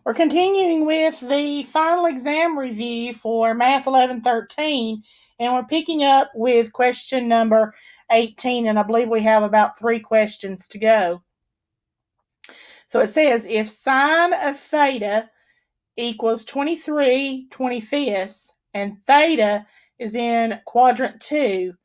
We're continuing with the final exam review for Math 1113, and we're picking up with question number 18, and I believe we have about 3 questions to go. So it says, if sine of theta equals 23/25 and theta is in quadrant 2,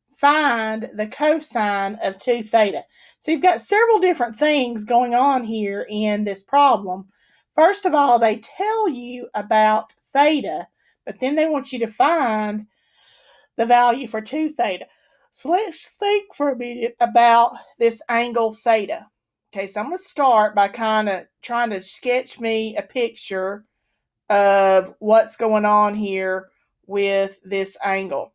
find the cosine of 2 theta. So you've got several different things going on here in this problem. First of all, they tell you about theta, but then they want you to find the value for 2 theta. So let's think for a minute about this angle theta. Okay, so I'm going to start by kind of trying to sketch me a picture of what's going on here with this angle.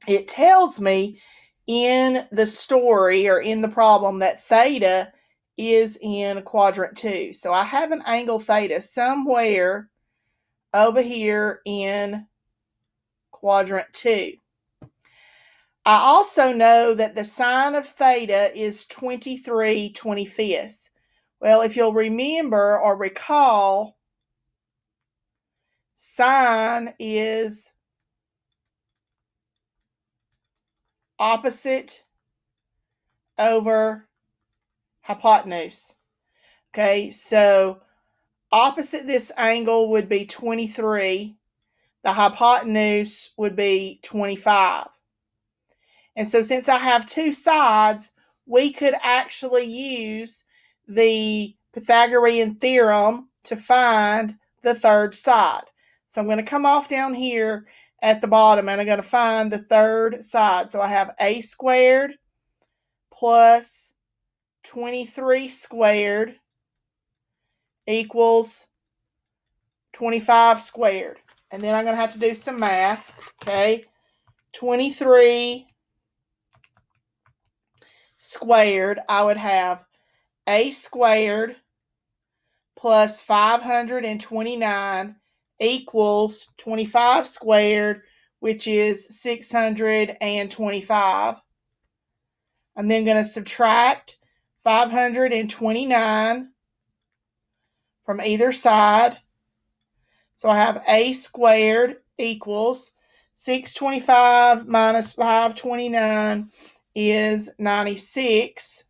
It tells me in the story or in the problem that theta is in quadrant 2. So I have an angle theta somewhere over here in quadrant 2. I also know that the sine of theta is 23/25. Well, if you'll remember or recall, sine is opposite over hypotenuse. Okay, so opposite this angle would be 23. The hypotenuse would be 25. And so since I have 2 sides, we could actually use the Pythagorean Theorem to find the third side. So I'm going to come off down here at the bottom and I'm going to find the third side. So I have a squared plus 23 squared equals 25 squared. And then I'm going to have to do some math. Okay, 23 squared, I would have a squared plus 529 equals 25 squared, which is 625. I'm then going to subtract 529 from either side. So I have a squared equals 625 minus 529 is 96.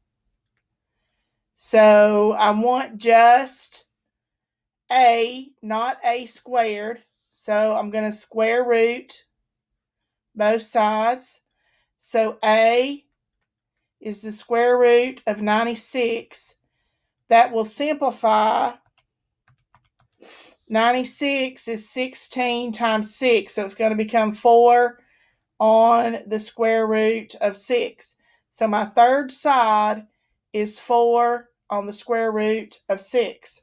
So I want just a, not a squared. So I'm going to square root both sides. So a is the square root of 96. That will simplify. 96 is 16 times 6. So it's going to become 4 on the square root of 6. So my third side is 4 on the square root of 6.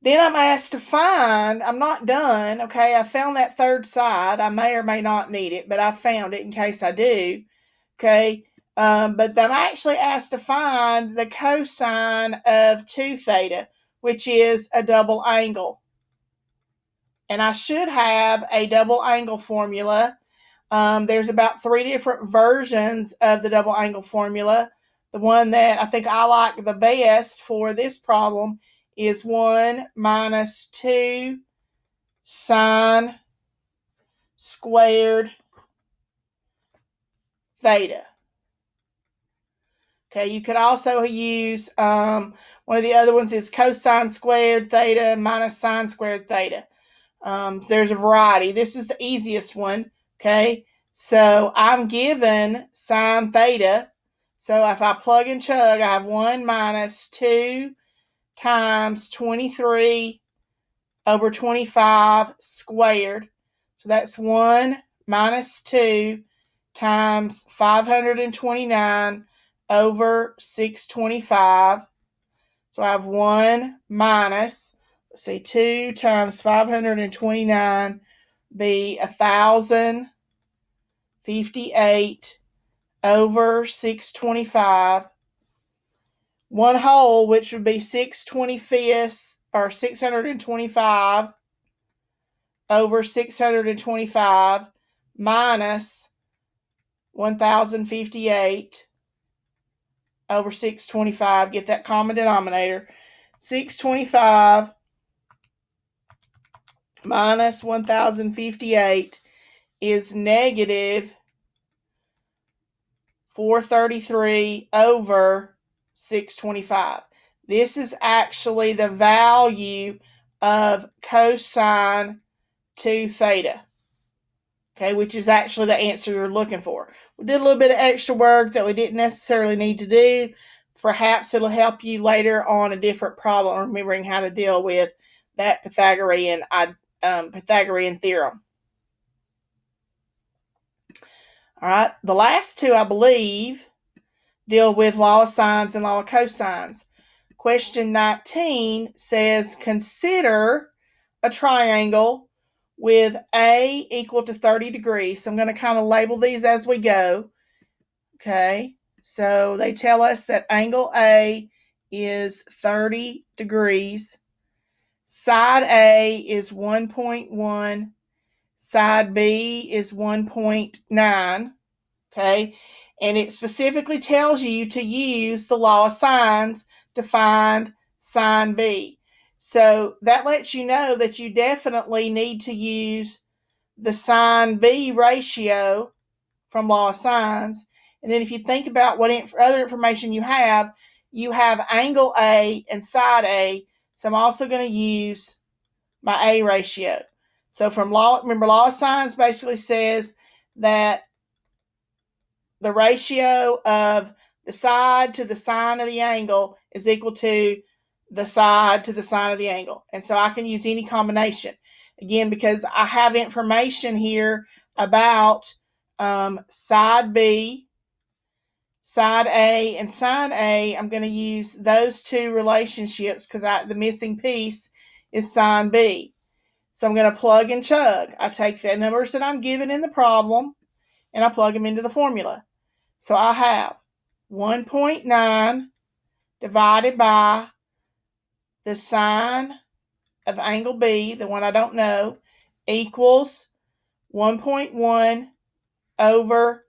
Then I'm asked to find, I'm not done, okay, I found that third side. I may or may not need it, but I found it in case I do, okay. But I'm actually asked to find the cosine of 2 theta, which is a double angle. And I should have a double angle formula. There's about 3 different versions of the double angle formula. The one that I think I like the best for this problem is 1 minus 2 sine squared theta. Okay, you could also use one of the other ones is cosine squared theta minus sine squared theta. There's a variety. This is the easiest one. Okay, so I'm given sine theta. So if I plug and chug, I have 1 minus 2 times 23 over 25 squared. So that's 1 minus 2 times 529 over 625. So I have 1 minus, let's see, 2 times 529 be 1,058 over 625. 1 whole, which would be 6/25 or 625 over 625 minus 1,058 over 625. Get that common denominator. 625 minus 1058 is negative 433 over 625. This is actually the value of cosine 2 theta, okay, which is actually the answer you're looking for. We did a little bit of extra work that we didn't necessarily need to do. Perhaps it'll help you later on a different problem, remembering how to deal with that Pythagorean theorem. All right, the last two, I believe, deal with law of sines and law of cosines. Question 19 says, consider a triangle with A equal to 30 degrees. So I'm going to kind of label these as we go. Okay, so they tell us that angle A is 30 degrees. Side A is 1.1. Side B is 1.9. Okay, and it specifically tells you to use the law of sines to find sine B. So that lets you know that you definitely need to use the sine B ratio from law of sines. And then if you think about what other information you have angle A and side A. So I'm also going to use my A ratio. So remember law of sines basically says that the ratio of the side to the sine of the angle is equal to the side to the sine of the angle. And so I can use any combination. Again, because I have information here about side B, side A, and sine A, I'm going to use those two relationships because the missing piece is sine B. So I'm going to plug and chug. I take the numbers that I'm given in the problem and I plug them into the formula. So I have 1.9 divided by the sine of angle B, the one I don't know, equals 1.1 over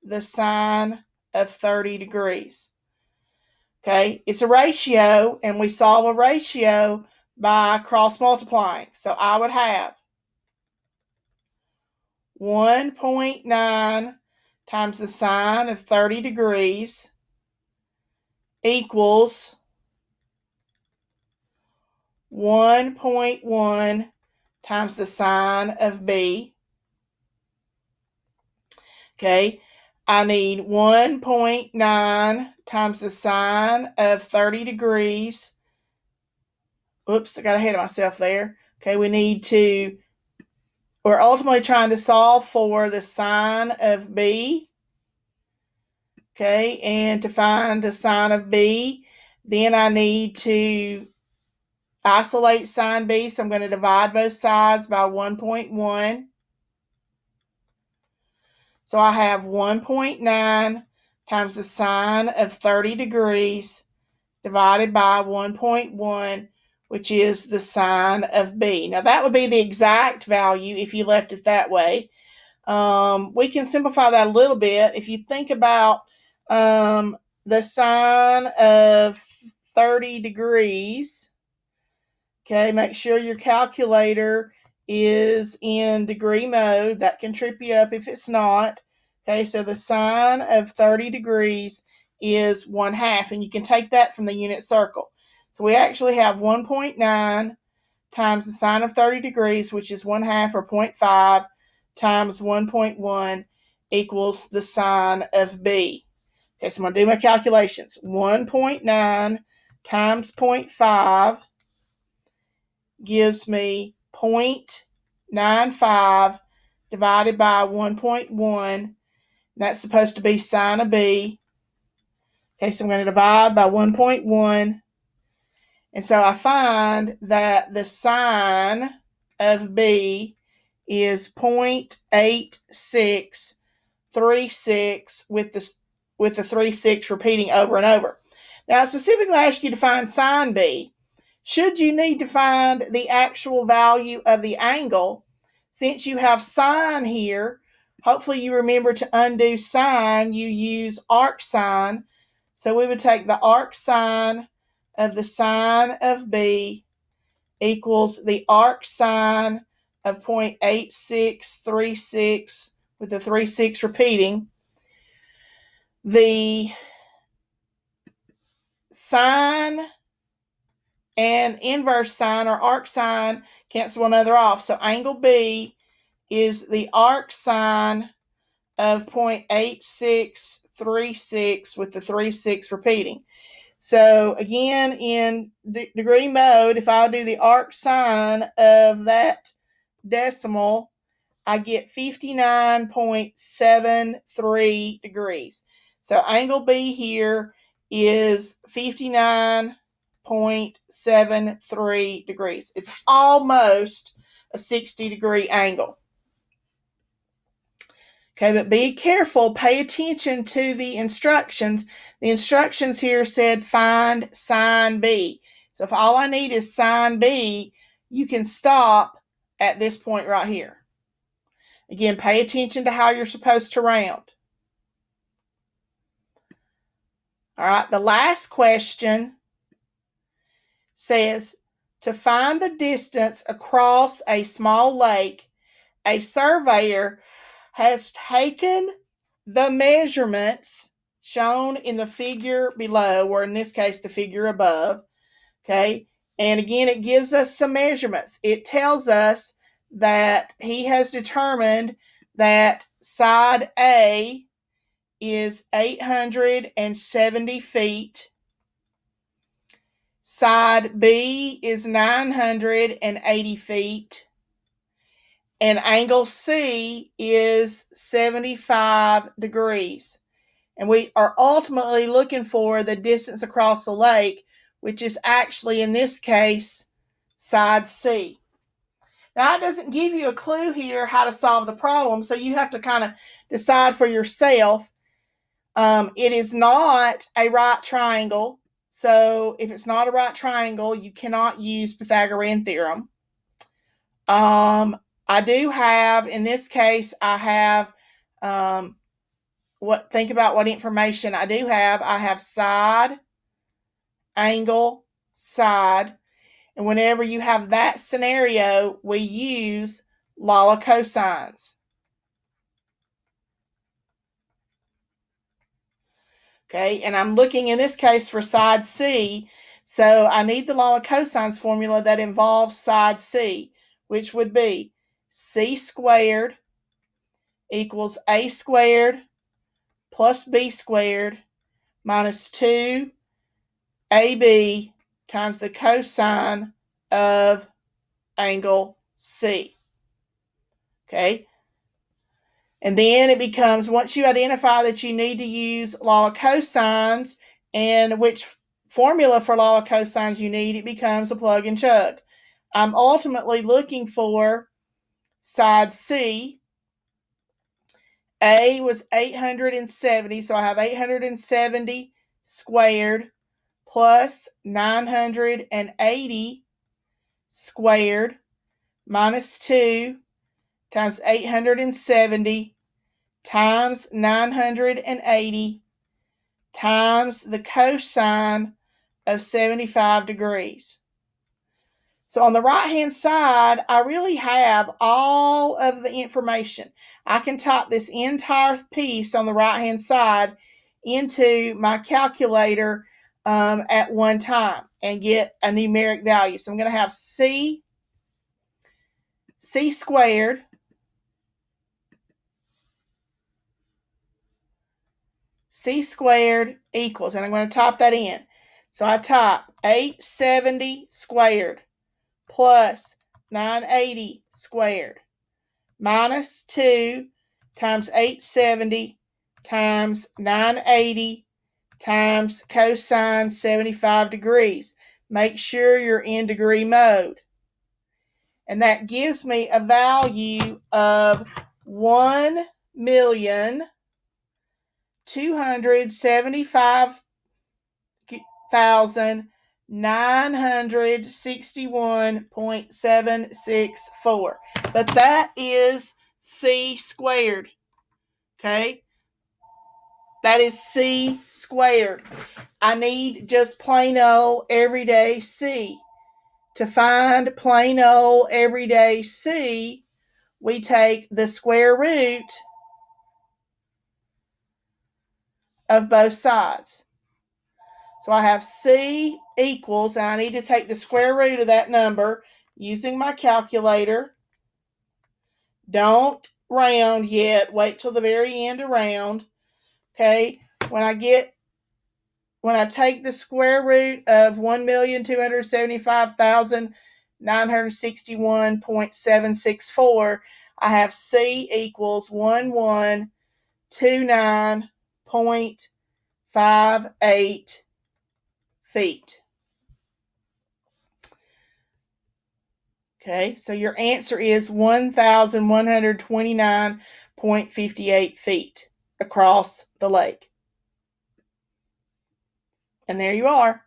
the sine of 30 degrees. Okay, it's a ratio, and we solve a ratio by cross multiplying. So I would have 1.9 times the sine of 30 degrees equals 1.1 times the sine of B. Okay, I need 1.9 times the sine of 30 degrees. Oops, I got ahead of myself there. Okay, we're ultimately trying to solve for the sine of B. Okay, and to find the sine of B, then I need to isolate sine B, so I'm going to divide both sides by 1.1. So I have 1.9 times the sine of 30 degrees divided by 1.1, which is the sine of B. Now that would be the exact value if you left it that way. We can simplify that a little bit. If you think about the sine of 30 degrees, okay, make sure your calculator is in degree mode. That can trip you up if it's not. Okay, so the sine of 30 degrees is 1/2, and you can take that from the unit circle. So we actually have 1.9 times the sine of 30 degrees, which is 1/2 or 0.5, times 1.1 equals the sine of B. Okay, so I'm going to do my calculations. 1.9 times 0.5 gives me 0.95 divided by 1.1. That's supposed to be sine of B. Okay, so I'm going to divide by 1.1. And so I find that the sine of B is 0.8636 with the 36 repeating over and over. Now, I specifically asked you to find sine B. Should you need to find the actual value of the angle, since you have sine here, hopefully you remember to undo sine, you use arc sine. So we would take the arc sine of the sine of B equals the arc sine of 0.8636 with the 36 repeating. The sine and inverse sine or arc sine cancel one another off. So angle B is the arc sine of 0.8636 with the 36 repeating. So again, in degree mode, if I do the arc sine of that decimal, I get 59.73 degrees. So angle B here is 59.73 degrees. It's almost a 60-degree angle. Okay, but be careful. Pay attention to the instructions. The instructions here said find sine B. So if all I need is sine B, you can stop at this point right here. Again, pay attention to how you're supposed to round. All right, the last question says, to find the distance across a small lake, a surveyor has taken the measurements shown in the figure below, or in this case, the figure above, okay? And again, it gives us some measurements. It tells us that he has determined that side A is 870 feet. Side B is 980 feet. And angle C is 75 degrees. And we are ultimately looking for the distance across the lake, which is actually, in this case, side C. Now, it doesn't give you a clue here how to solve the problem, so you have to kind of decide for yourself. It is not a right triangle, so if it's not a right triangle, you cannot use Pythagorean Theorem. I do have, in this case, I have, think about what information I do have. I have side, angle, side. And whenever you have that scenario, we use law of cosines. Okay, and I'm looking in this case for side C. So I need the law of cosines formula that involves side C, which would be C squared equals A squared plus B squared minus 2AB times the cosine of angle C. Okay. And then it becomes, once you identify that you need to use law of cosines and which formula for law of cosines you need, it becomes a plug and chug. I'm ultimately looking for side C. A was 870, so I have 870 squared plus 980 squared minus 2 times 870 times 980 times the cosine of 75 degrees. So on the right-hand side, I really have all of the information. I can type this entire piece on the right-hand side into my calculator at one time and get a numeric value. So I'm going to have C squared equals, and I'm going to type that in. So I type 870 squared plus 980 squared minus 2 times 870 times 980 times cosine 75 degrees. Make sure you're in degree mode. And that gives me a value of 1,275,961.764. But that is C squared. Okay? That is C squared. I need just plain old everyday C. To find plain old everyday C, we take the square root of both sides. So I have C equals, and I need to take the square root of that number using my calculator. Don't round yet. Wait till the very end to round. Okay, when I take the square root of 1,275,961.764, I have C equals 1129.58 feet. Okay, so your answer is 1,129.58 feet across the lake. And there you are.